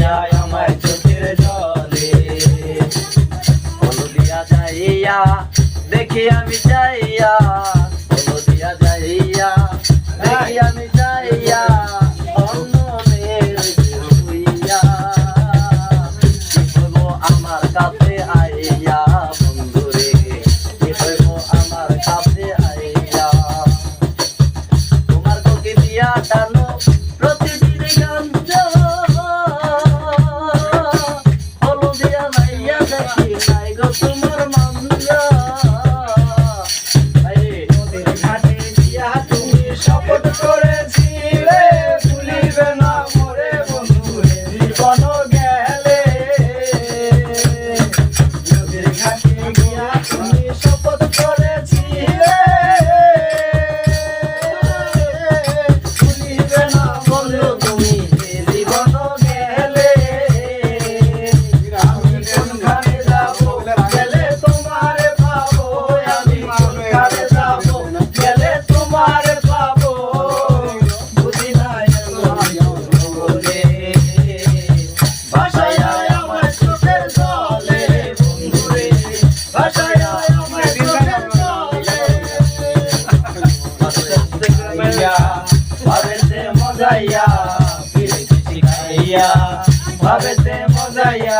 ভাসাইয়া আমার চোখের জলে হলদিয়া যাইয়া দেখি আমি যাইয়া হলদিয়া যাইয়া দেখি আমি যাইয়া অন্য মেয়ের হইয়া কি হইব আমার কাছে আইয়া বন্ধুরে কি হইব আমার কাছে আইয়া তোমার কোকে দিয়া টানো প্রতিদিন গাঞ্জ হলদিয়া যাইয়া দেখি নাই গো তোমার মঞ্জ শপথ করেছিলে ভুলিবে না মোরে বন্ধুরে জীবন গেলে নদীর ঘাটে গিয়া তুমি শপথ করেছিলে ভুলিবে না বন্ধু তুমি জীবন গেলে আমি কোনখানে যাবো গেলে তোমারে পাবো আমি কোনখানে যাবো গেলে তোমারে ভাবেতে মজাইয়া